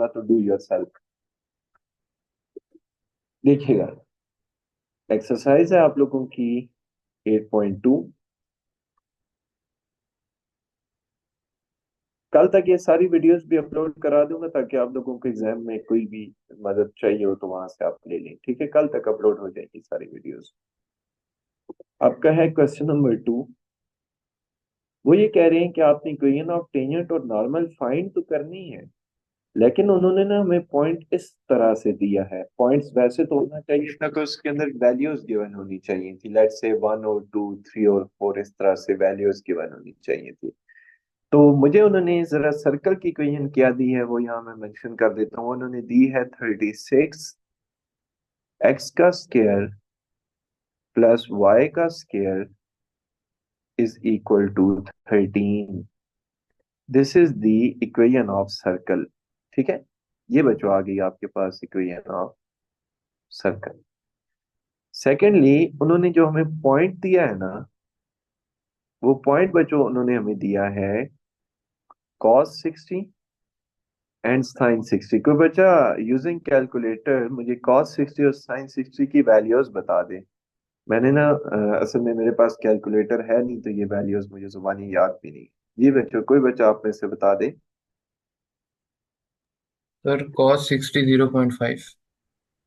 दूंगा तो do yourself. देखिएगा, एक्सरसाइज है आप लोगों की 8.2। कल तक ये सारी वीडियोस भी अपलोड करा दूंगा ताकि आप लोगों को एग्जाम में कोई भी मदद चाहिए हो तो वहां से आप ले लें। ठीक है, कल तक अपलोड हो जाएगी सारी वीडियोस। आपका है क्वेश्चन नंबर 2। वो ये कह रहे हैं कि आपने इक्वेशन ऑफ टेंजेंट और नॉर्मल फाइंड तो करनी है, लेकिन उन्होंने ना हमें पॉइंट इस तरह से दिया है। पॉइंट्स वैसे तो होना चाहिए था कि उसके अंदर वैल्यूज गिवन होनी चाहिए थी, लेट्स से 1 और 2 3 और 4 इस तरह से वैल्यूज गिवन होनी चाहिए थी। तो मुझे उन्होंने जरा सर्कल की इक्वेशन क्या दी है वो यहाँ मैं मेंशन कर देता हूँ। उन्होंने दी है 36 एक्स का स्क्वायर प्लस वाई का square is equal to 13। This is the equation of circle. ठीक है, ये बच्चों आ गई आपके पास इक्वेशन ऑफ सर्कल। सेकेंडली, उन्होंने जो हमें पॉइंट दिया है ना, वो पॉइंट बच्चों उन्होंने हमें दिया है cos 60 एंड sin 60। कोई बच्चा यूजिंग कैलकुलेटर मुझे cos 60 और sin 60 की वैल्यूज बता दे। मैंने ना असल में मेरे पास कैलकुलेटर है नहीं, तो ये वैल्यूज मुझे जुबानी याद भी नहीं। जी बच्चों, कोई बच्चा आप में से बता दे। Sir cos 60 0.5।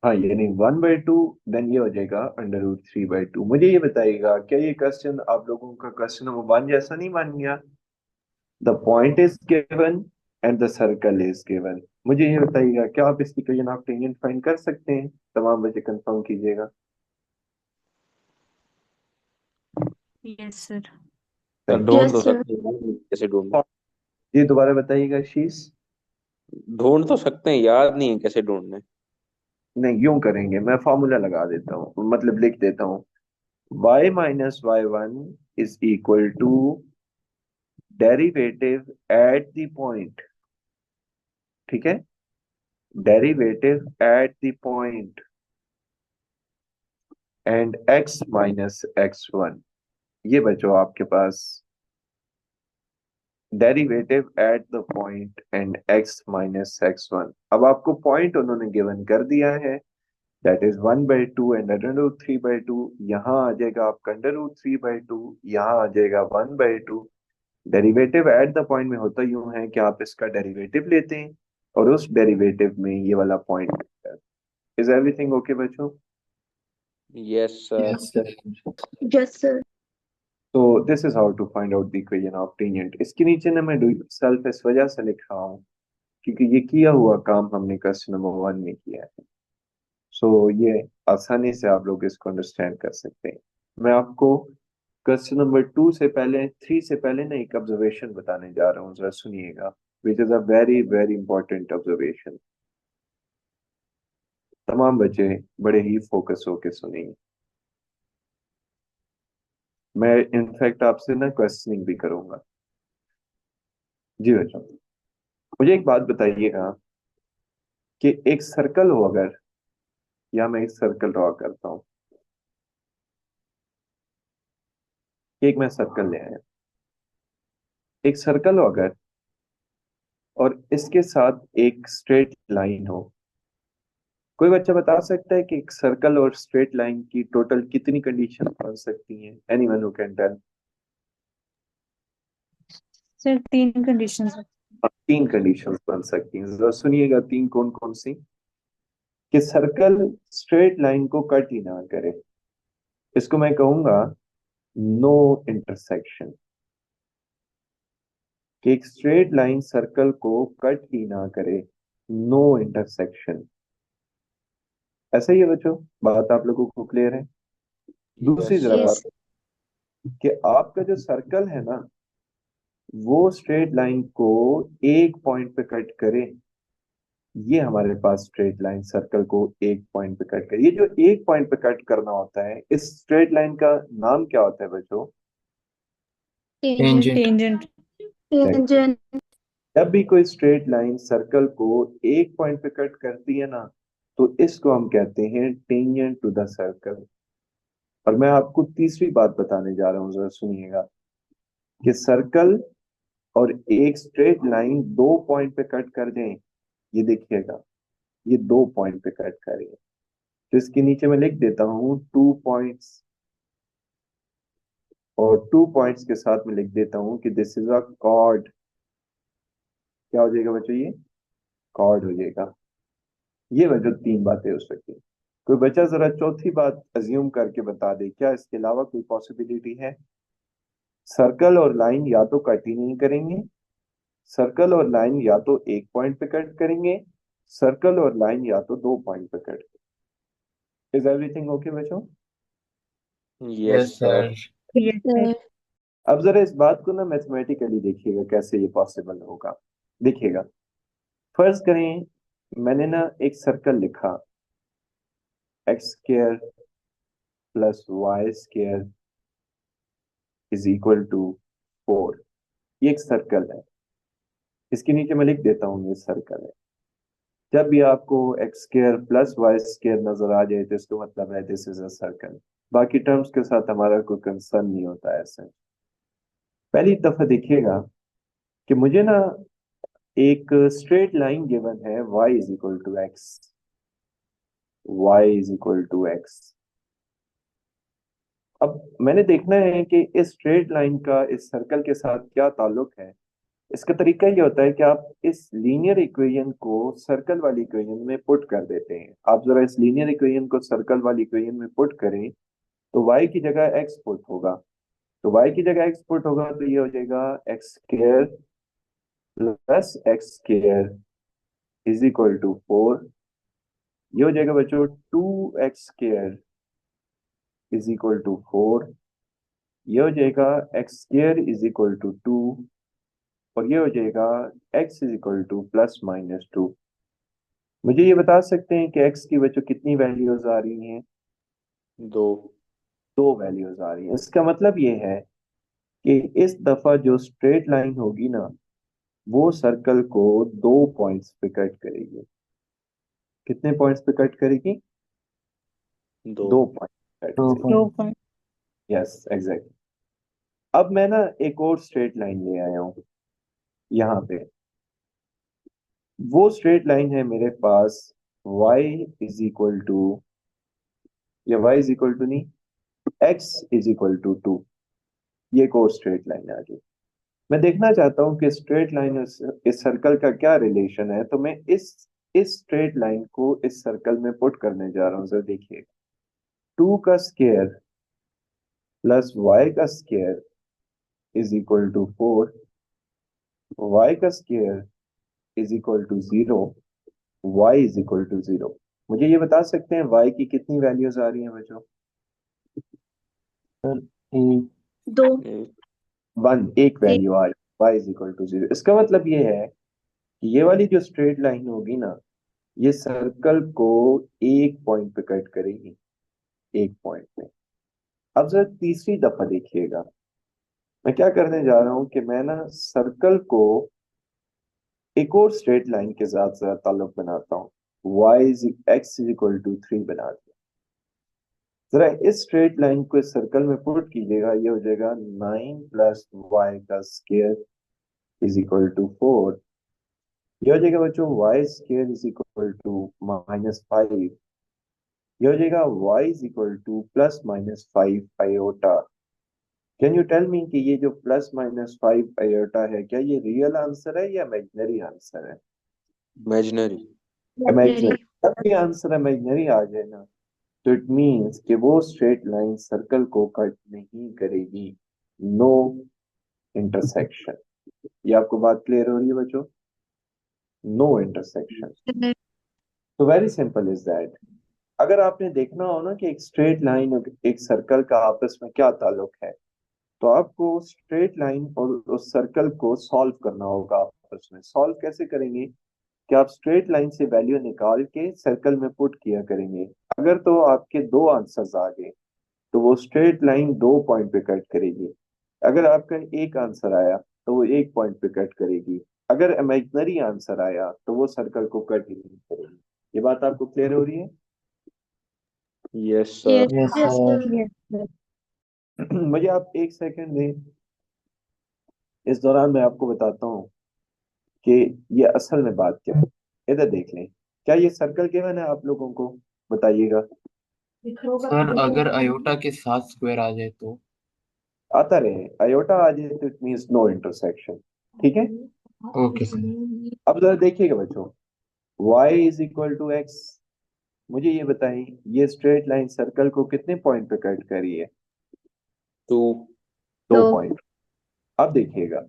हाँ, ये नहीं 1/2, देन ये हो जाएगा √3/2। मुझे ये बताइएगा, क्या ये क्वेश्चन आप लोगों का क्वेश्चन नंबर 1 जैसा नहीं बन गया? The point is given and the circle is given. मुझे ये बताइएगा, क्या आप इसकी इक्वेशन ऑफ टेंजेंट फाइंड कर सकते हैं? तमाम बच्चे कंफर्म कीजिएगा। Yes sir. सही। ढूंढ तो यस सर। सकते हैं, कैसे ढूंढना? ये दोबारा बताइएगा शीश। ढूंढ तो सकते हैं, याद नहीं है कैसे ढूंढने। नहीं, यूं करेंगे, मैं फॉर्मूला लगा देता हूँ, मतलब लिख देता हूँ। y minus y one is equal to derivative at the point. ठीक है, derivative at the point and x minus x1। ये बच्चों आपके पास derivative at the point and x minus x1। अब आपको पॉइंट उन्होंने गिवन कर दिया है, दैट इज 1/2 एंड √3/2। यहाँ आ जाएगा आपका √3/2, यहाँ आ जाएगा 1/2। डेरिवेटिव एट द पॉइंट में होता यूं है कि आप इसका डेरिवेटिव लेते हैं और उस डेरिवेटिव में ये वाला पॉइंट। इज एवरीथिंग ओके बच्चों? Yes sir. Yes sir. Yes sir. तो this is how to find out the equation of tangent. इसके नीचे ना मैं डू सेल्फ इस वजह से लिख रहा हूँ क्योंकि ये किया हुआ काम हमने क्वेश्चन नंबर 1 में किया है। सो ये आसानी से आप लोग इसको अंडरस्टैंड कर सकते हैं। मैं आपको क्वेश्चन नंबर 2 से पहले 3 से पहले ना एक ऑब्जर्वेशन बताने जा रहा हूँ, जरा सुनिएगा। Which is a very very important observation. तमाम बच्चे बड़े ही फोकस होके सुनिए। मैं इनफैक्ट आपसे ना क्वेश्चनिंग भी करूंगा। जी बच्चों, मुझे एक बात बताइएगा कि एक सर्कल हो अगर, या मैं एक सर्कल ड्रॉ करता हूँ। एक मैं सर्कल ले आया, एक सर्कल हो अगर, और इसके साथ एक स्ट्रेट लाइन हो। कोई बच्चा बता सकता है कि एक सर्कल और स्ट्रेट लाइन की टोटल कितनी कंडीशन बन सकती हैं? Anyone who can tell. Sir 3 conditions. 3 conditions बन सकती हैं, जरा सुनिएगा। 3 कौन कौन सी? कि सर्कल स्ट्रेट लाइन को कट ही ना करे, इसको मैं कहूंगा नो इंटरसेक्शन। कि एक स्ट्रेट लाइन सर्कल को कट ही ना करे, नो इंटरसेक्शन। ऐसा ही है बच्चों, बात आप लोगों को क्लियर है? दूसरी यस जरा सर। बात, यस। कि आपका जो सर्कल है ना, वो स्ट्रेट लाइन को एक पॉइंट पे कट करे। ये हमारे पास स्ट्रेट लाइन सर्कल को एक पॉइंट पे कट करे। ये जो एक पॉइंट पे कट करना होता है, इस स्ट्रेट लाइन का नाम क्या होता है बच्चों? Tangent. Tangent. Tangent. Exactly. Tangent. जब भी कोई स्ट्रेट लाइन सर्कल को एक पॉइंट पे कट करती है ना, तो इसको हम कहते हैं टेंजेंट टू द सर्कल। और मैं आपको तीसरी बात बताने जा रहा हूं, जरा सुनिएगा। कि सर्कल और एक स्ट्रेट लाइन 2 पॉइंट पे कट कर दें, ये देखिएगा, ये 2 पॉइंट पे कट कर रही है, तो इसके नीचे मैं लिख देता हूँ 2 पॉइंट्स, और 2 पॉइंट्स के साथ मैं लिख देता हूँ कि दिस इज अ कॉर्ड। क्या हो जाएगा बच्चों, ये कॉर्ड हो जाएगा। ये वजह 3 बातें हो सकती हैं। कोई बच्चा जरा चौथी बात अज्यूम करके बता दे, क्या इसके अलावा कोई पॉसिबिलिटी है? सर्कल और लाइन या तो कट ही नहीं करेंगे, सर्कल और लाइन या तो एक पॉइंट पे कट करेंगे, सर्कल और लाइन या तो 2 पॉइंट पे कट। इज एवरीथिंग ओके बच्चों? Yes yes sir. Sir. Yes, sir. अब जरा इस बात को ना मैथमेटिकली देखिएगा कैसे ये पॉसिबल होगा। देखिएगा, फर्ज करें मैंने ना एक सर्कल लिखा, x square plus y square is equal to 4। ये एक सर्कल है, इसके नीचे मैं लिख देता हूँ ये सर्कल है। जब भी आपको x square plus y square नजर आ जाए तो इसका मतलब है दिस इज अ सर्कल। बाकी टर्म्स के साथ हमारा कोई कंसर्न नहीं होता है ऐसे। पहली दफा देखिएगा कि मुझे ना एक स्ट्रेट लाइन गिवन है y is equal to x, y is equal to x. अब मैंने देखना है कि इस स्ट्रेट लाइन का इस सर्कल के साथ क्या ताल्लुक है। इसका तरीका ये होता है कि आप इस लीनियर इक्वेशन को सर्कल वाली इक्वेशन में पुट कर देते हैं। आप जरा इस लीनियर इक्वेशन को सर्कल वाली इक्वेशन में पुट करें तो y की जगह x पुट होगा, तो y की जगह x पुट होगा तो ये हो जाएगा x square plus x square is equal to 4। ये हो जाएगा बच्चों 2x square is equal to 4। ये हो जाएगा x square is equal to 2, और ये हो जाएगा x is equal to plus minus 2। मुझे ये बता सकते हैं कि x की बच्चों कितनी वैल्यूज आ रही हैं? 2। 2 वैल्यूज आ रही हैं। इसका मतलब ये है कि इस दफा जो स्ट्रेट लाइन होगी ना, वो सर्कल को 2 पॉइंट्स पे कट करेगी। कितने पॉइंट्स पे कट करेगी? 2। 2 पॉइंट कट 2 करेगी। No point. point. Yes exact. अब मैं ना एक और स्ट्रेट लाइन ले आया हूं यहाँ पे। वो स्ट्रेट लाइन है मेरे पास y इज इक्वल टू, या y इज इक्वल टू नहीं, x इज इक्वल टू 2। ये एक और स्ट्रेट लाइन आ गई। मैं देखना चाहता हूँ कि स्ट्रेट लाइन इस सर्कल का क्या रिलेशन है, तो मैं इस स्ट्रेट लाइन को इस सर्कल में पुट करने जा रहा हूँ। सर देखिए, 2 का स्क्वायर प्लस y का square is equal to 4, y का square is equal to 0, y is equal to 0। मुझे ये बता सकते हैं y की कितनी वैल्यूज आ रही हैं बच्चों? सर 1। 2. 1, एक वैल्यू आ रही है, y इज इक्वल टू 0। इसका मतलब ये है कि ये वाली जो स्ट्रेट लाइन होगी ना, ये सर्कल को एक पॉइंट पे कट करेगी, एक पॉइंट पे। अब जरा तीसरी दफा देखिएगा, मैं क्या करने जा रहा हूं कि मैं ना सर्कल को एक और स्ट्रेट लाइन के साथ जरा ताल्लुक बनाता हूँ, x इज इक्वल टू 3 बना दिया। जरा इस स्ट्रेट लाइन को इस सर्कल में पुट कीजिएगा, ये हो जाएगा 9 प्लस वाई का स्क्वायर इज इक्वल टू 4। ये हो जाएगा बच्चों y square is equal to -5। ये हो जाएगा y is equal to plus minus 5 iota. Can you tell me कि ये जो प्लस माइनस 5 आयोटा है, क्या ये रियल आंसर है या इमेजिनरी आंसर है? इमेजिनरी। इमेजिनरी। जब भी आंसर इमेजिनरी आ जाए ना, तो इट मीन्स कि वो स्ट्रेट लाइन सर्कल को कट नहीं करेगी। No intersection. ये आपको बात क्लियर हो रही है बच्चों? No intersection. तो वेरी सिंपल इज दैट। अगर आपने देखना हो ना कि एक स्ट्रेट लाइन और एक सर्कल का आपस में क्या ताल्लुक है, तो आपको स्ट्रेट लाइन और उस सर्कल को सॉल्व करना होगा आपस में। सॉल्व कैसे करेंगे कि आप स्ट्रेट लाइन से वैल्यू निकाल के सर्कल में पुट किया करेंगे। अगर तो आपके 2 आंसर्स आ गए तो वो स्ट्रेट लाइन 2 पॉइंट पे कट करेगी। अगर आपका एक आंसर आया तो वो एक पॉइंट पे कट करेगी। अगर इमेजिनरी आंसर आया तो वो सर्कल को कट ही नहीं करेगी। ये बात आपको क्लियर हो रही है? Yes Yes, sir. Yes yes, sir. sir. Yes, sir. मुझे आप एक सेकंड दें, इस दौरान मैं आपको बताता हूँ कि ये असल में बात क्या है। इधर देख लें, क्या ये सर्कल गिवन है आप लोगों को? बताइएगा। सर अगर आयोटा के साथ स्क्वायर आ जाए तो? आता रहे, आयोटा आ जाए तो इट मींस नो इंटरसेक्शन। ठीक है, ओके सर। अब जरा देखिएगा बच्चों, y is equal to x. मुझे ये बताएं, ये स्ट्रेट लाइन सर्कल को कितने पॉइंट पे कट करी है? टू। 2 पॉइंट। अब देखिएगा,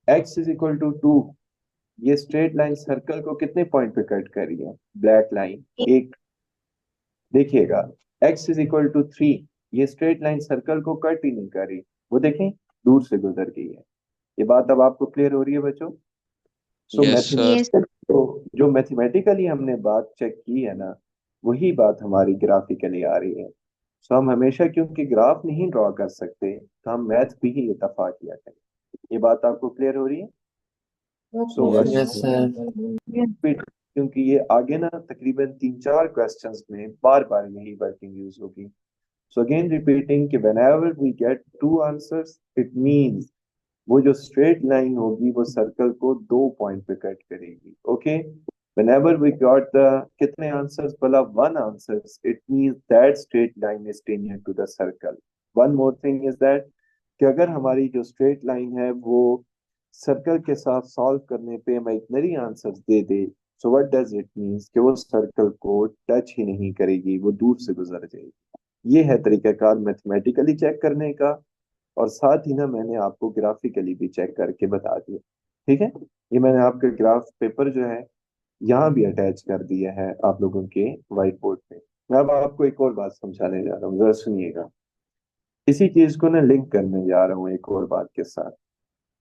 x इज इक्वल टू 2, ये स्ट्रेट लाइन सर्कल को कितने पॉइंट पे कट करी है? ब्लैक लाइन एक। देखिएगा, x इज इक्वल टू 3, ये स्ट्रेट लाइन सर्कल को कट ही नहीं करी, वो देखें दूर से गुजर गई है। ये बात अब आपको क्लियर हो रही है बच्चों? So yes sir. यस तो जो मैथमेटिकली हमने बात चेक की है ना, वही बात हमारी ग्राफिकली आ रही है। सो हम हमेशा क्योंकि ग्राफ नहीं ड्रॉ कर सकते, तो हम मैथ भी ही इत्तेफाक किया करें। ये बात आपको क्लियर हो रही है? So yes. Yes sir. क्योंकि ये आगे ना तकरीबन 3-4 क्वेश्चंस में बार बार यही वर्किंग यूज होगी। सो अगेन रिपीटिंग कि whenever we get two answers, it means वो जो स्ट्रेट लाइन होगी वो सर्कल को 2 पॉइंट पे कट करेगी। Okay, whenever we got the कितने आंसर्स बोला? 1 answers, it means that straight line is tangent to the circle. One more thing is that कि अगर हमारी जो स्ट्रेट लाइन है वो सर्कल के साथ सॉल्व करने पे imaginary answers they they, so what does it means कि वो सर्कल को टच ही नहीं करेगी, वो दूर से गुजर जाएगी। ये है तरीकाकार मैथमेटिकली चेक करने का, और साथ ही ना मैंने आपको ग्राफिकली भी चेक करके बता दिया। ठीक है, ये मैंने आपका ग्राफ पेपर जो है यहाँ भी अटैच कर दिया है आप लोगों के व्हाइट बोर्ड पे। मैं अब आपको एक और बात समझाने जा रहा हूँ, जरा सुनिएगा। इसी चीज को ना लिंक करने जा रहा हूँ एक और बात के साथ।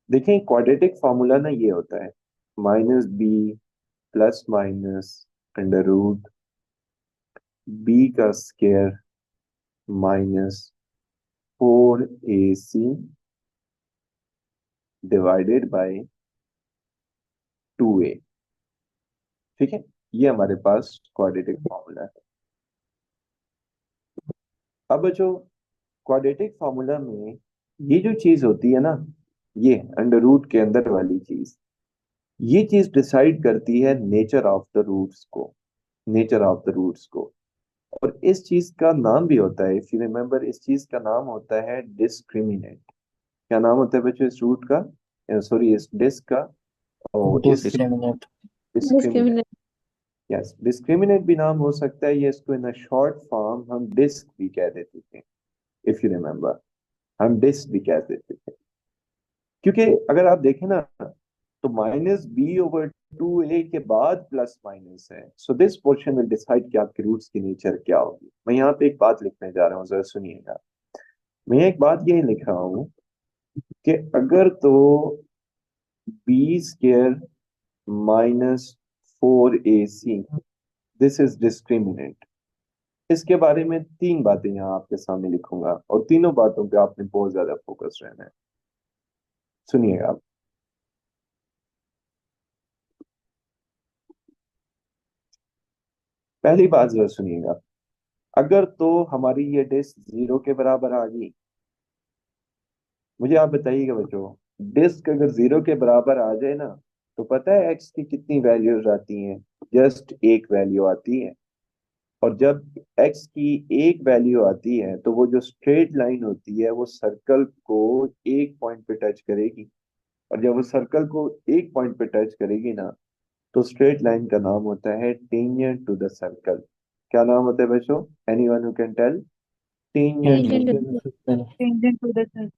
देखें, क्वाड्रेटिक फॉर्मूला ना ये होता है, -b plus minus under root b का square minus 4ac divided by 2a। ठीक है, ये हमारे पास क्वाड्रेटिक फॉर्मूला है। अब जो क्वाड्रेटिक फॉर्मूला में ये जो चीज होती है ना, ये अंडर रूट के अंदर वाली चीज, ये चीज डिसाइड करती है नेचर ऑफ द रूट्स को, नेचर ऑफ द रूट्स को। और इस चीज का नाम भी होता है, इफ यू रिमेम्बर, इस चीज का नाम होता है डिस्क्रिमिनेंट। क्या नाम होता है बच्चों इस रूट का, सॉरी इस डिस्क का? और इस डिस्क्रिमिनेंट। डिस्क्रिमिनेंट। यस, डिस्क्रिमिनेंट भी नाम हो सकता है, ये इसको इन शॉर्ट फॉर्म हम डिस्क भी कह देते थे, इफ यू रिमेम्बर, हम डिस्क भी कह देते थे। क्योंकि अगर आप देखें ना, तो -b/2a के बाद प्लस माइनस है, so this portion will decide कि आपके रूट्स की नेचर क्या होगी। मैं यहाँ पे एक बात लिखने जा रहा हूँ, जरा सुनिएगा। मैं एक बात ये लिख रहा हूँ कि अगर तो b² -4ac, this is discriminant. इसके बारे में 3 बातें यहाँ आपके सामने लिखूंगा, और तीनों बातों पे आपने बहुत ज्यादा फोकस रहना है। सुनिएगा आप। पहली बात जरा सुनिएगा, अगर तो हमारी ये डिस्क 0 के बराबर आ गई, मुझे आप बताइएगा बच्चों, डिस्क अगर 0 के बराबर आ जाए ना, तो पता है एक्स की कितनी वैल्यूज आती हैं? जस्ट एक वैल्यू आती है। और जब एक्स की एक वैल्यू आती है, तो वो जो स्ट्रेट लाइन होती है वो सर्कल को एक पॉइंट पे टच करेगी। और जब वो सर्कल को एक पॉइंट पे टच करेगी ना, तो स्ट्रेट लाइन का नाम होता है टेंजेंट टू द सर्कल। क्या नाम होता है बच्चों? Anyone who can tell? Tangent. tangent to the circle.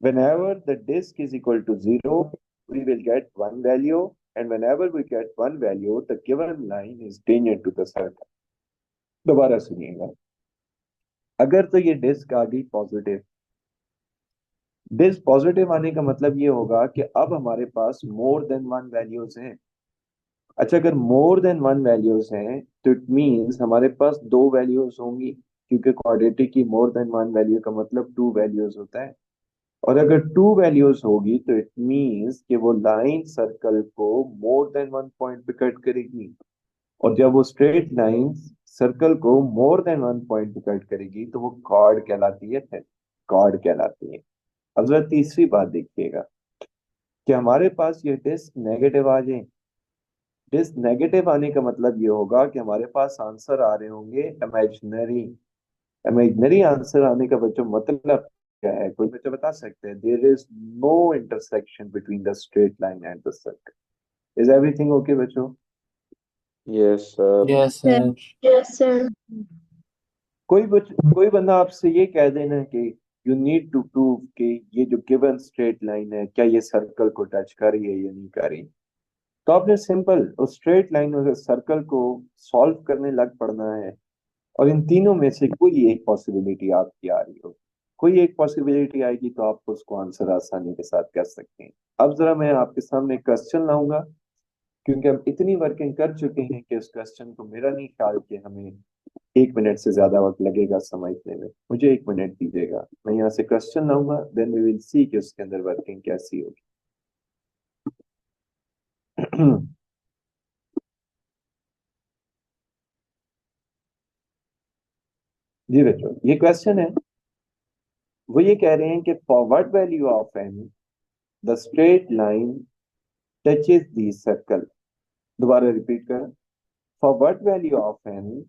Whenever the disk is equal to 0, we will get one value, and whenever we get one value, the given line is tangent to the circle. दोबारा सुनिएगा, अगर तो ये disc आ गई positive, disc positive आने का मतलब ये होगा कि अब हमारे पास मोर देन वन वैल्यूज हैं। अच्छा, अगर मोर देन वन वैल्यूज हैं, तो इट मींस हमारे पास 2 वैल्यूज होंगी, क्योंकि क्वाड्रेटिक की मोर देन वन वैल्यू का मतलब 2 वैल्यूज होता है। और अगर 2 वैल्यूज होगी, तो इट मींस कि वो लाइन सर्कल को मोर देन वन पॉइंट पे कट करेगी। और जब वो स्ट्रेट लाइन सर्कल को मोर देन वन पॉइंट पे कट करेगी, तो वो कॉर्ड कहलाती है, फिर कॉर्ड कहलाती है। अब जरा तीसरी बात देखिएगा, कि हमारे पास ये डिस्क नेगेटिव आ जाए, दिस नेगेटिव आने का मतलब ये होगा कि हमारे पास आंसर आ रहे होंगे इमेजिनरी। इमेजिनरी आंसर आने का बच्चों मतलब क्या है, कोई बच्चा बता सकते हैं? There is no intersection between the straight line and the circle. Is everything okay बच्चों? Yes sir. Yes Sir. Sir. Yes, sir. कोई बंदा आपसे ये कह देना कि यू नीड टू प्रूव कि ये जो गिवन स्ट्रेट लाइन है क्या ये सर्कल को टच कर रही है या नहीं कर रही, तो आपने सिंपल उस स्ट्रेट लाइन और सर्कल को सॉल्व करने लग पड़ना है। और इन तीनों में से कोई एक पॉसिबिलिटी आपकी आ रही हो, कोई एक पॉसिबिलिटी आएगी तो आप उसको आंसर आसानी के साथ कर सकते हैं। अब जरा मैं आपके सामने क्वेश्चन लाऊंगा, क्योंकि हम इतनी वर्किंग कर चुके हैं कि उस क्वेश्चन को मेरा नहीं ख्याल कि हमें 1 मिनट से ज्यादा वक्त लगेगा समझने में। मुझे 1 मिनट दीजिएगा, मैं यहाँ से क्वेश्चन लाऊंगा, देन वी विल सी कि उसके अंदर वर्किंग कैसी होगी। जी बच्चों, ये क्वेश्चन है, वो ये कह रहे हैं कि for what value of n the straight line touches the circle. दोबारा रिपीट करें। For what value of n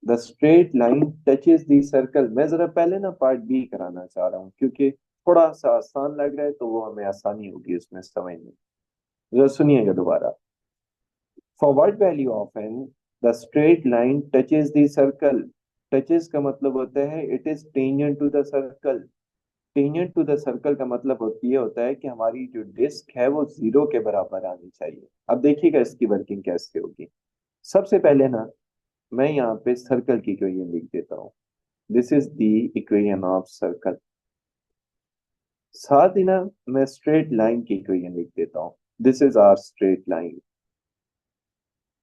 the straight line touches the circle. मैं जरा पहले ना पार्ट बी कराना चाह रहा हूँ, क्योंकि थोड़ा सा आसान लग रहा है तो वो हमें आसानी होगी उसमें समझने। जरा सुनिएगा दोबारा। For what value of n the straight line touches the circle. Touches का मतलब होता है it is tangent to the circle. Tangent to the circle का मतलब ये होता है कि हमारी जो डिस्क है वो 0 के बराबर आनी चाहिए। अब देखिएगा इसकी वर्किंग कैसे होगी। सबसे पहले ना मैं यहाँ पे सर्कल की इक्वेशन लिख देता हूँ। This is the equation of circle. साथ ही ना मैं स्ट्रेट लाइन की इक्वेशन लिख देता हूँ। This is hour straight line.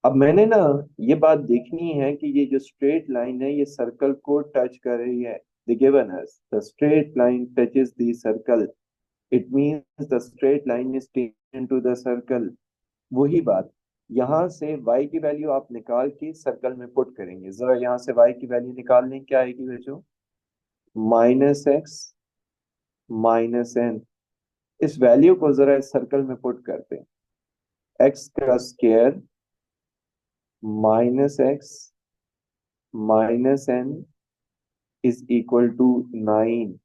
अब मैंने ना ये बात देखनी है कि ये जो स्ट्रेट लाइन है ये सर्कल को टच कर रही है। द गिवन है the straight line touches the circle, it means the straight line is tangent to the circle. वही बात, यहाँ से y की वैल्यू आप निकाल के सर्कल में पुट करेंगे। जरा यहाँ से y की वैल्यू निकालने क्या आएगी बच्चों? -x -n। इस वैल्यू को जरा इस सर्कल में पुट करते हैं। x का square -x -n is equal to 9।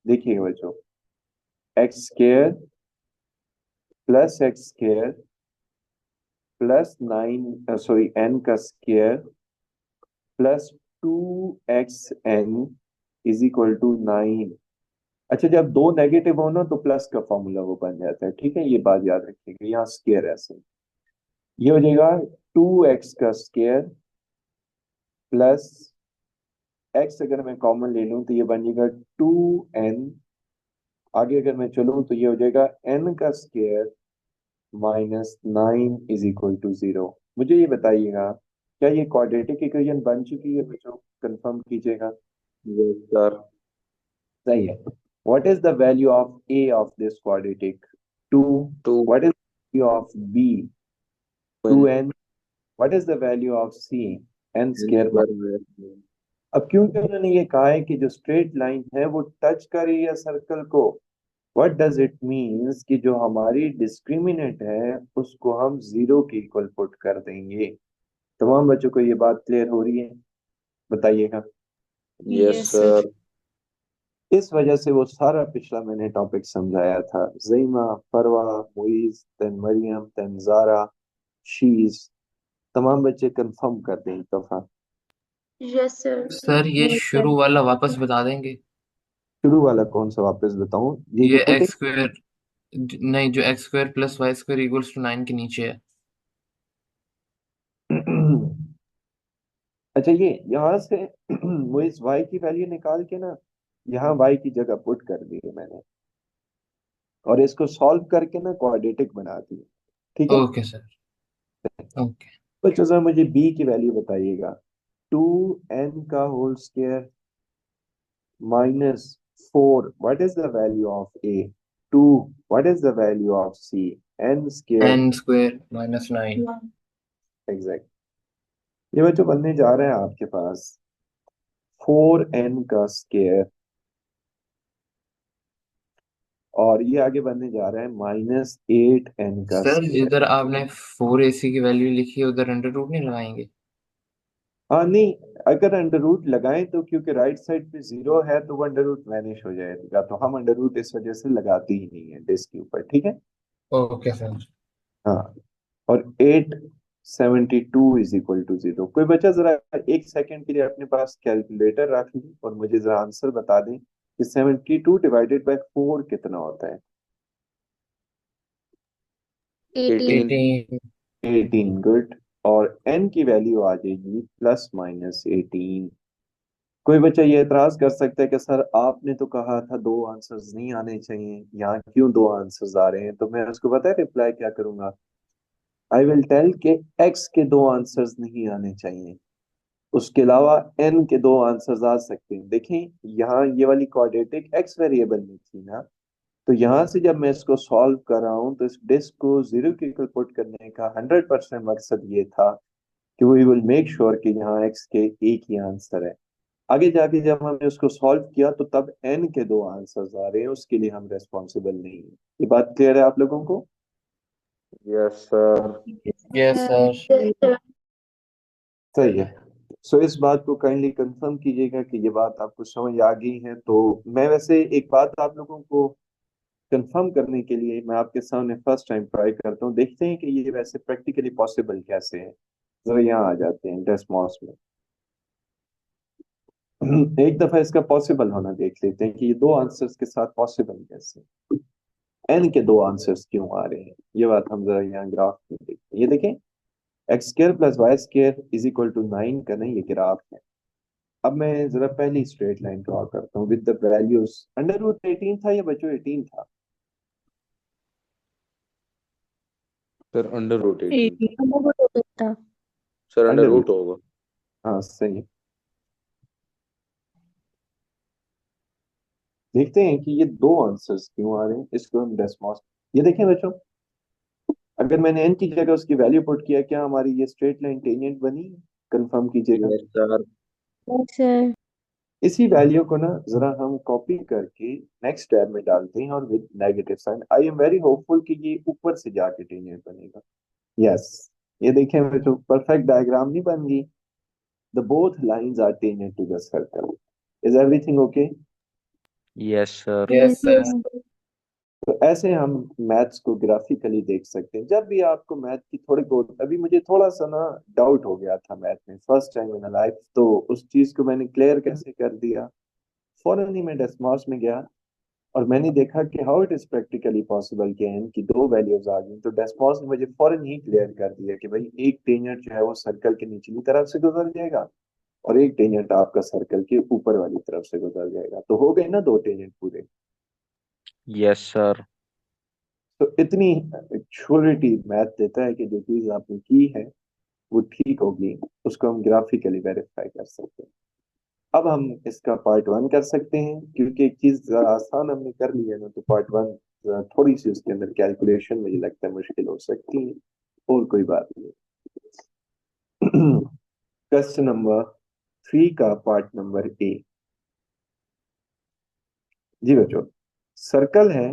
देखिएगा बच्चों, x square plus x square plus 9, sorry n का square plus 2xn is equal to 9। अच्छा, जब दो नेगेटिव हो ना तो प्लस का फॉर्मूला वो बन जाता है, ठीक है? ये बात याद रखिएगा। यहाँ स्क्वायर ऐसे ये हो जाएगा 2x का स्क्वायर प्लस x, अगर मैं कॉमन ले लूं तो ये बन जाएगा 2n। आगे अगर मैं चलूं तो ये हो जाएगा n का स्क्वायर -9 इज इक्वल टू 0। मुझे ये बताइएगा, क्या ये क्वाड्रेटिक इक्वेशन बन चुकी है बच्चों? कंफर्म कीजिएगा। Yes sir. सही है। What is the value of a of this quadratic? 2। Two what is value of b? N 2n। What is the value of c? n square. Square. अब क्योंकि उन्होंने ये कहा है कि जो स्ट्रेट लाइन है वो टच कर रही है सर्कल को, व्हाट डज इट मीन्स कि जो हमारी डिस्क्रिमिनेंट है उसको हम 0 के इक्वल पुट कर देंगे। तमाम बच्चों को ये बात क्लियर हो रही है? बताइएगा। Yes Yes, sir. सर। इस वजह से वो सारा पिछला मैंने टॉपिक समझाया था। ज़ईमा, फरवा, मुइज, देन मरियम, देन जारा, शीज। तमाम बच्चे कंफर्म कर दें एक दफा। Yes, sir. सर ये Yes, sir. शुरू वाला वापस बता देंगे? शुरू वाला कौन सा वापस बताऊं? ये जो ये पुटिंग। एक्स स्क्वायर, नहीं, जो x square plus y square equals to 9 के नीचे है। अच्छा, ये यहाँ से मुइज वाई की वैल्यू निकाल के ना यहाँ वाई की जगह पुट कर दी है मैंने, और इसको सॉल्व करके ना क्वाड्रेटिक बना दी। ठीक है? Okay sir. ओके। तो जरा मुझे बी की वैल्यू बताइएगा। 2n का whole square -4, what is the value of A? 2, what is the value of C? n square, n square -9। One. exact। ये बच्चों बनने जा रहा है आपके पास 4n का स्क्वायर और ये आगे बढ़ने जा रहा है -8n का सर स्क्वायर। जिधर आपने 4ac की वैल्यू लिखी है उधर अंडर रूट नहीं लगाएंगे? हाँ नहीं, अगर अंडर रूट लगाएं तो क्योंकि राइट साइड पे 0 है तो वो अंडर रूट वैनिश हो जाएगा, तो हम अंडर रूट इस वजह से लगाते ही नहीं है डिस्क के ऊपर, ठीक है। Okay sir. हाँ, और 872 = 0। कोई बच्चा जरा एक सेकंड के लिए अपने पास कैलकुलेटर रख ली और मुझे जरा आंसर बता दें कि 72 डिवाइडेड बाय 4 कितना होता है। 18। 18। 18, गुड। और n की वैल्यू आ जाएगी ±18। कोई बच्चा ये एतराज कर सकता है कि सर आपने तो कहा था दो आंसर्स नहीं आने चाहिए, यहाँ क्यों दो आंसर्स आ रहे हैं? तो मैं उसको पता है रिप्लाई क्या करूंगा। आई विल टेल के x के दो आंसर्स नहीं आने चाहिए, उसके अलावा n के दो आंसर्स आ सकते हैं। देखें यहाँ ये वाली क्वाड्रेटिक x वेरिएबल में थी ना, तो यहाँ से जब मैं इसको सॉल्व कर रहा हूँ तो इस डिस्क को 0 के इक्वल पुट करने का 100% मकसद ये था कि वी विल मेक श्योर कि यहाँ x के एक ही आंसर है। आगे जाके जब हमने उसको सॉल्व किया तो तब n के दो आंसर्स आ रहे हैं, उसके लिए हम रेस्पॉन्सिबल नहीं है। ये बात क्लियर है आप लोगों को? Yes sir. Yes sir. Yes, sir. सही है। सो इस बात को काइंडली कंफर्म कीजिएगा कि ये बात आपको समझ आ गई है। तो मैं वैसे एक बात आप लोगों को कंफर्म करने के लिए मैं आपके सामने फर्स्ट टाइम ट्राई करता हूँ, देखते हैं कि ये वैसे प्रैक्टिकली पॉसिबल कैसे है। जरा यहाँ आ जाते हैं डेस्मॉस में। एक दफा इसका पॉसिबल होना देख लेते हैं कि ये दो आंसर्स के साथ पॉसिबल कैसे, एन के दो आंसर्स क्यों आ रहे हैं। ये बात हम जरा यहाँ ग्राफ में देखते हैं। ये देखें x² + y² = 9 का नहीं, ये ग्राफ है। अब मैं जरा पहली स्ट्रेट लाइन ड्रॉ करता हूँ विद द वैल्यूज। √18 था या बच्चों 18 था? सर अंडर रूट 18 था। 18 अंडर रूट होता था। Sir under under root root, होगा। हाँ सही है। देखते हैं कि ये दो आंसर्स क्यों आ रहे हैं, इसको हम डेस्मॉस। ये देखें बच्चों, अगर मैंने n की जगह उसकी वैल्यू पुट किया, क्या हमारी ये स्ट्रेट लाइन टेंजेंट बनी? कंफर्म कीजिएगा। Yes sir. Yes, sir. इसी वैल्यू को ना जरा हम कॉपी करके नेक्स्ट टैब में डालते हैं और with negative sign. I am very hopeful कि ये ऊपर से जाके टेंजेंट बनेगा। यस, ये देखें बच्चों, परफेक्ट डायग्राम नहीं बन गई। The both lines are tangent to the circle. Is everything okay? Yes sir. Yes Yes, sir. sir. तो ऐसे हम मैथ्स को ग्राफिकली देख सकते हैं। जब भी आपको मैथ की थोड़ी बहुत, अभी मुझे थोड़ा सा ना डाउट हो गया था मैथ में फर्स्ट टाइम इन लाइफ, तो उस चीज को मैंने क्लियर कैसे कर दिया, फौरन ही मैं डेस्मॉस में गया और मैंने देखा कि how it is practically possible कि n की दो वैल्यूज आ गई। तो डेस्मॉस ने मुझे फौरन ही क्लियर कर दिया कि भाई एक टेंजेंट जो है वो सर्कल के निचली तरफ से गुजर जाएगा और एक टेंजेंट आपका सर्कल के ऊपर वाली तरफ से गुजर जाएगा। तो हो गए ना दो टेंजेंट पूरे। Yes sir. तो इतनी श्योरिटी मैथ देता है कि जो चीज आपने की है वो ठीक होगी, उसको हम ग्राफिकली वेरीफाई कर सकते हैं। अब हम इसका पार्ट 1 कर सकते हैं, क्योंकि एक चीज जरा आसान हमने कर ली है ना, तो पार्ट 1 थोड़ी सी उसके अंदर कैलकुलेशन मुझे लगता है मुश्किल हो सकती है, और कोई बात नहीं। क्वेश्चन नंबर 3 का पार्ट नंबर A। जी बच्चों, सर्कल है।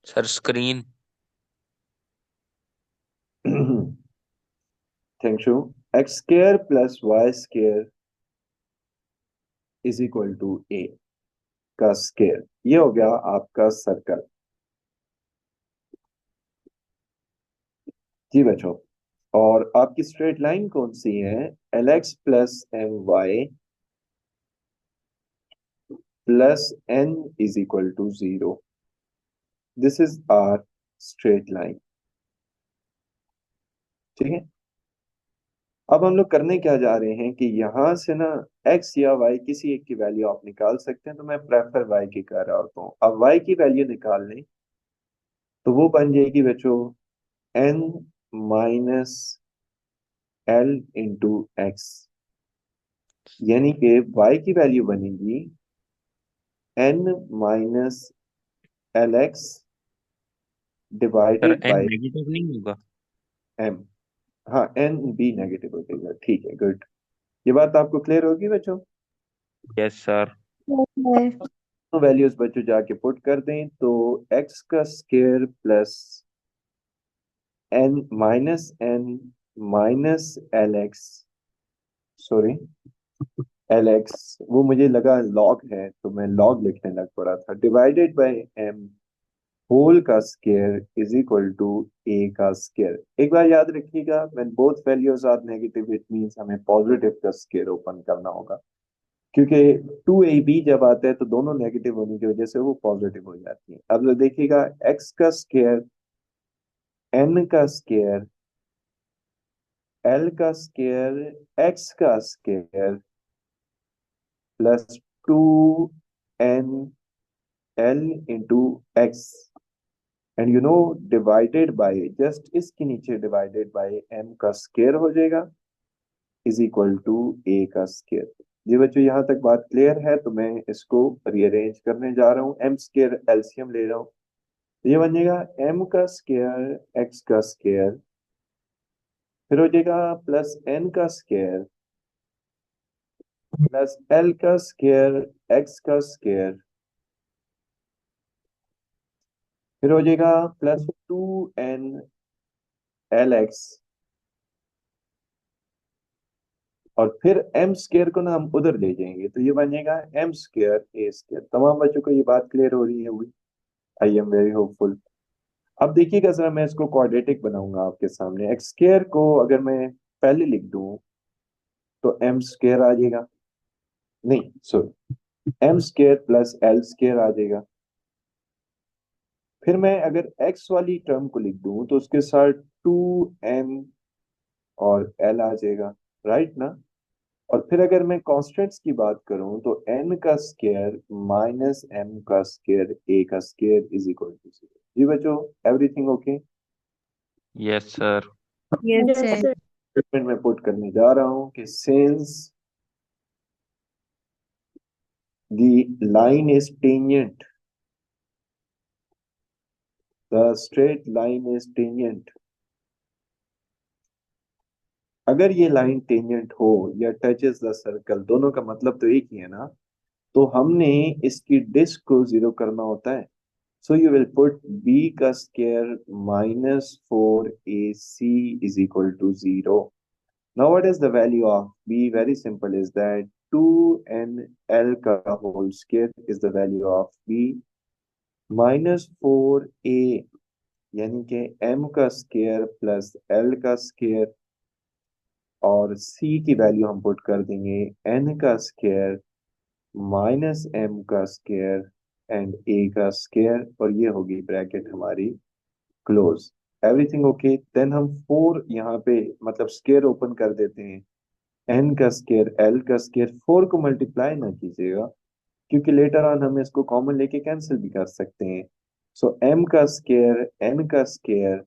Sir screen. Thank you. x² + y² = a का स्केयर, ये हो गया आपका सर्कल। जी बच्चों, और आपकी स्ट्रेट लाइन कौन सी है? lx + my + n = 0। This is our straight line, ठीक है। अब हम लोग करने क्या जा रहे हैं कि यहां से ना x या y किसी एक की वैल्यू आप निकाल सकते हैं, तो मैं प्रेफर y की कर रहा होता हूँ। अब y की वैल्यू निकालने तो वो बन जाएगी बच्चों n - l × x, यानी कि y की वैल्यू बनेगी n - lx sir divided n by negative नहीं होगा? m। हाँ, n भी नेगेटिव हो जाएगा, ठीक है, गुड। ये बात आपको क्लियर होगी बच्चों? Yes sir. Yes, sir. तो वैल्यूज बच्चों जाके पुट कर दें तो x का square plus n minus L x, sorry L x, वो मुझे लगा लॉग है तो मैं लॉग लिखने लग पड़ा था, डिवाइडेड बाय m होल का square is equal to a का स्क्वायर। एक बार याद रखिएगा, when both values are negative it means हमें पॉजिटिव का स्क्वायर ओपन करना होगा, क्योंकि 2ab जब आता है तो दोनों नेगेटिव होने की वजह से वो पॉजिटिव हो जाती है। अब देखिएगा x का स्क्वायर, n का स्क्वायर, l का स्क्वायर, x का square plus 2n l into x, and you know divided by, just इसके नीचे डिवाइडेड बाय m का स्क्वायर हो जाएगा इज इक्वल टू a का स्क्वायर। जी बच्चों यहाँ तक बात क्लियर है, तो मैं इसको रीअरेंज करने जा रहा हूँ, m स्क्वायर एलसीएम ले रहा हूँ, तो ये बन जाएगा m का स्क्वायर x का स्क्वायर, फिर हो जाएगा प्लस n का स्क्वायर प्लस l का स्क्वायर x का स्क्वायर, फिर हो जाएगा प्लस 2n एल एक्स, और फिर m स्क्वायर को ना हम उधर ले जाएंगे तो ये बन जाएगा m स्क्वायर a स्क्वायर। तमाम बच्चों को ये बात क्लियर हो रही है हुई? आई एम वेरी होपफुल। अब देखिएगा जरा, मैं इसको क्वाड्रेटिक बनाऊंगा आपके सामने। एक्स स्क्वायर को अगर मैं पहले लिख दूं तो m स्क्वायर आ जाएगा, नहीं sorry, m square plus l square आ जाएगा। फिर मैं अगर x वाली टर्म को लिख दूं तो उसके साथ 2n और l आ जाएगा, राइट ना। और फिर अगर मैं कॉन्स्टेंट्स की बात करूं तो n का स्क्वायर माइनस m का स्क्वायर a का स्क्वायर इज इक्वल टू 0। जी बच्चों, everything okay? Yes sir. Yes, Yes, sir. sir. Statement में पुट करने जा रहा हूं कि since the line is tangent, the straight line is tangent, अगर ये लाइन टेंजेंट हो या टचेस द सर्कल, दोनों का मतलब तो एक ही है ना, तो हमने इसकी डिस्क को जीरो करना होता है। So you will put b का square minus 4ac is equal to 0। Now what is the value of b? Very simple is that 2nl का whole square is the value of b minus 4a, यानी कि m का square plus l का square, और c की value हम put कर देंगे n का स्क्वायर माइनस m का स्क्वायर एंड a का स्क्वायर, और ये होगी ब्रैकेट हमारी क्लोज। Everything okay? देन हम 4 यहाँ पे मतलब स्क्वायर ओपन कर देते हैं, n का स्क्वायर l का स्क्वायर, 4 को मल्टीप्लाई ना कीजिएगा क्योंकि लेटर ऑन हम इसको कॉमन लेके कैंसिल भी कर सकते हैं। सो m का स्क्वायर n का स्क्वायर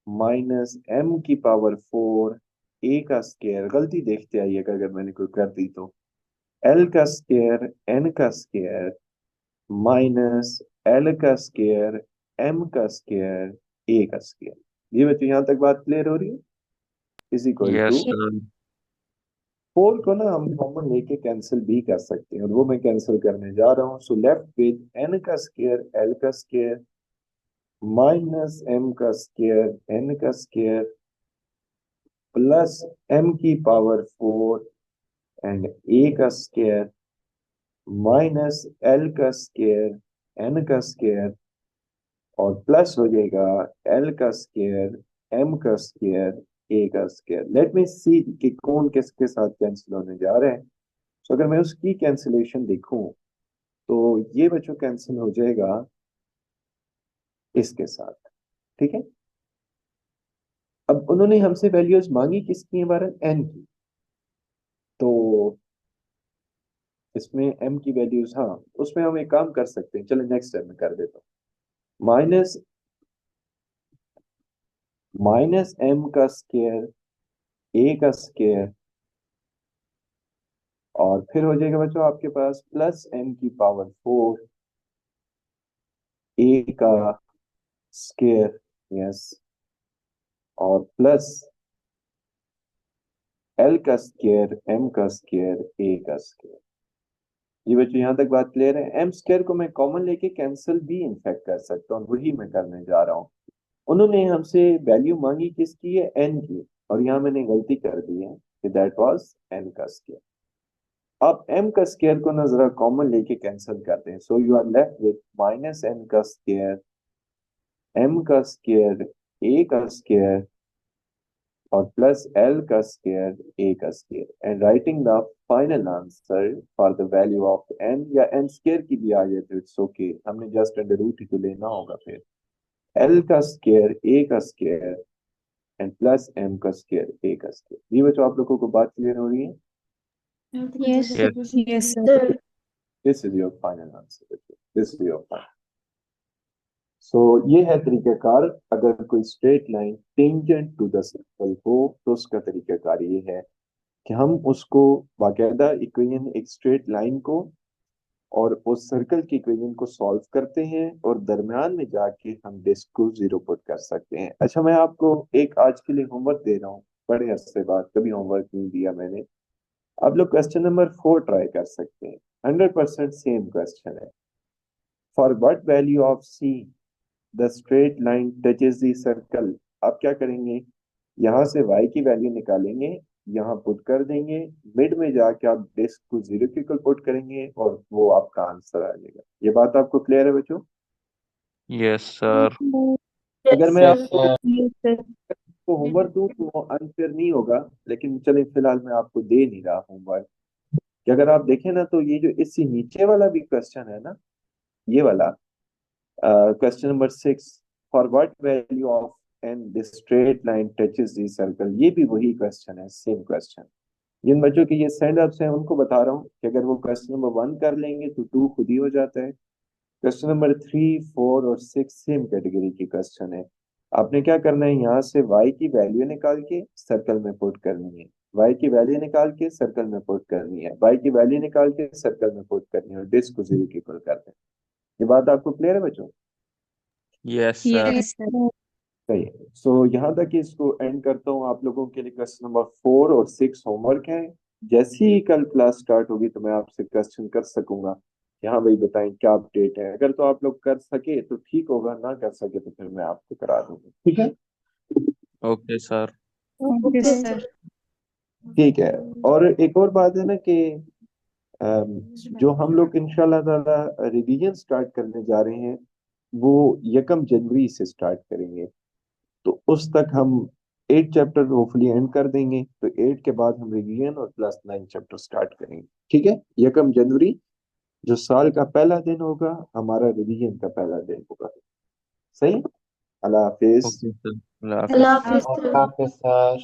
माइनस m की पावर 4 a का स्क्वायर, गलती देखते आइएगा अगर मैंने कोई कर दी तो, l का स्क्वायर n का स्क्वायर माइनस l का स्क्वायर m का स्क्वायर a का स्क्वायर। ये बच्चों यहाँ तक बात क्लियर हो रही है? Is equal yes to sir. 4 को ना हम कॉमन लेके कैंसिल भी कर सकते हैं, और वो मैं कैंसिल करने जा रहा हूँ। सो लेफ्ट विद n का स्क्वायर l का स्क्वायर माइनस m का स्क्वायर n का स्क्वायर प्लस m की पावर 4 एंड a का स्क्वायर माइनस l का स्क्वायर n का स्क्वायर, और प्लस हो जाएगा l का स्क्वायर m का स्क्वायर a का स्क्वायर। लेट मी सी कि कौन किसके साथ कैंसिल होने जा रहे हैं। तो अगर मैं उसकी कैंसिलेशन देखूं तो ये बच्चों कैंसिल हो जाएगा इसके साथ, ठीक है। अब उन्होंने हमसे वैल्यूज मांगी किसकी है, बारह n की, तो इसमें m की वैल्यूज, हाँ उसमें हम एक काम कर सकते हैं, चलो नेक्स्ट टाइम में कर देता हूँ। माइनस m का स्क्वायर a का स्क्वायर, और फिर हो जाएगा बच्चों आपके पास प्लस m की पावर 4 a का स्क्वायर, यस, और प्लस l का स्क्वायर m का स्क्वायर a का स्क्वायर। ये बच्चों यहाँ तक बात क्लियर है। एम स्क्वायर को मैं कॉमन लेके कैंसिल भी इनफैक्ट कर सकता हूँ, वही मैं करने जा रहा हूँ। उन्होंने हमसे वैल्यू मांगी किसकी है, एन की, और यहाँ मैंने गलती कर दी है कि दैट वाज एन का स्क्वायर। अब m का स्क्वायर को ना जरा कॉमन लेके कैंसिल करते हैं, so you are left with minus n का स्क्वायर, m का स्क्वायर, a का स्क्वायर और प्लस l का स्क्वायर, a का square, and writing the final answer for the value of n, या n स्क्वायर की भी आ जाए तो इट्स ओके, हमने जस्ट अंडर रूट ही तो लेना होगा। फिर l का स्क्वायर, a का स्क्वायर एंड प्लस m का स्क्वायर, a का स्क्वायर। ये बच्चों आप लोगों को बात क्लियर हो रही है? Yes. Yes. Yes, sir. This is your final answer बच्चों, this is your final। सो ये है तरीकाकार, अगर कोई straight line tangent to the circle हो तो उसका तरीकाकार ये है कि हम उसको बाकायदा इक्वेशन, एक स्ट्रेट लाइन को और उस सर्कल की इक्वेशन को सॉल्व करते हैं और दरमियान में जाके हम डिस्क को जीरो पुट कर सकते हैं। अच्छा, मैं आपको एक आज के लिए होमवर्क दे रहा हूँ, बड़े अरसे बाद, कभी होमवर्क नहीं दिया मैंने। आप लोग क्वेश्चन नंबर 4 ट्राई कर सकते हैं, 100% सेम क्वेश्चन है। For what value of see the straight line touches the circle. आप क्या करेंगे, यहाँ से y की वैल्यू निकालेंगे, यहाँ पुट कर देंगे, मिड में जाके आप डिस्क को जीरो के इक्वल पुट करेंगे और वो आपका आंसर आ जाएगा। ये बात आपको क्लियर है बच्चों? Yes, sir. अगर मैं Yes, आपको sir. Yes, sir. होमवर्क दूं तो वो अनफेयर नहीं होगा, लेकिन चले फिलहाल मैं आपको दे नहीं रहा होमवर्क कि अगर आप देखें ना तो ये जो इससे नीचे वाला भी क्वेश्चन है ना, ये वाला question number 6, for what value of n this straight line touches the circle, ये भी वही क्वेश्चन है, सेम क्वेश्चन। जिन बच्चों के ये स्टैंड अप्स हैं उनको बता रहा हूँ कि अगर वो क्वेश्चन नंबर 1 कर लेंगे तो 2 खुद ही हो जाता है। क्वेश्चन नंबर 3, 4 और 6 सेम कैटेगरी की क्वेश्चन है। आपने क्या करना है, यहाँ से y की वैल्यू निकाल के सर्कल में पुट करनी है, y की वैल्यू निकाल के सर्कल में पुट करनी है, y की वैल्यू निकाल के सर्कल में पुट करनी है और डिस्क को जीरो के इक्वल करते हैं। ये बात आपको क्लियर है बच्चों? Yes, sir. Yes, sir. सही है। सो यहाँ तक ही इसको एंड करता हूँ। आप लोगों के लिए क्वेश्चन नंबर 4 और 6 होमवर्क है। जैसे ही कल क्लास स्टार्ट होगी तो मैं आपसे क्वेश्चन कर सकूंगा कि हाँ भाई बताएं क्या अपडेट है। अगर तो आप लोग कर सके तो ठीक होगा, ना कर सके तो फिर मैं आपको करा दूंगा, ठीक है? Okay, sir. Okay, sir. ठीक है। और एक और बात है ना कि जो हम लोग इंशाल्लाह ताला रिवीजन स्टार्ट करने जा रहे हैं वो 1 जनवरी से स्टार्ट करेंगे, तो उस तक हम 8 चैप्टर होपफुली एंड कर देंगे, तो 8 के बाद हम रिवीजन और प्लस 9 चैप्टर स्टार्ट करेंगे, ठीक है? 1 जनवरी जो साल का पहला दिन होगा हमारा रिवीजन का पहला दिन होगा। सही। अल्लाह हाफिज। Okay, sir. Allah Allah Hafiz. Hafiz. Okay, sir.